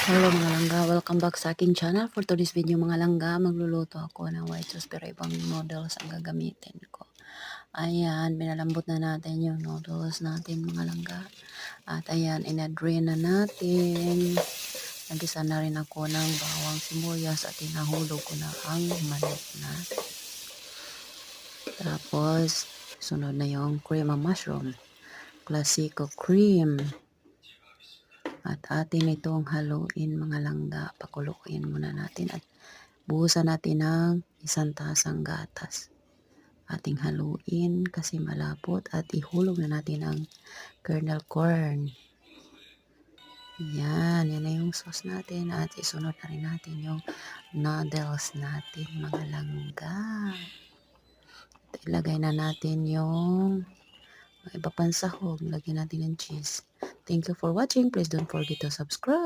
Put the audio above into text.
Hello mga langga, welcome back sa aking channel. For today's video mga langga, magluluto ako ng white sauce pero ibang noodles ang gagamitin ko. Ayan, binalambot na natin yung noodles natin mga langga. At ayan, inadrain na natin. Nagisa na rin ako ng bawang sibuyas at hinahulog ko na ang manok natin. Tapos, sunod na yung cream of mushroom. Classico cream. At atin itong haluin mga langga. Pakuluin muna natin at buhusan natin ng 1 tasang gatas. Ating haluin kasi malapot at ihulog na natin ang kernel corn. Yan na yung sauce natin at isunod na rin natin yung noodles natin mga langga. At ilagay na natin yung iba pang sahog. Lagyan natin ng cheese. Thank you for watching. Please don't forget to subscribe.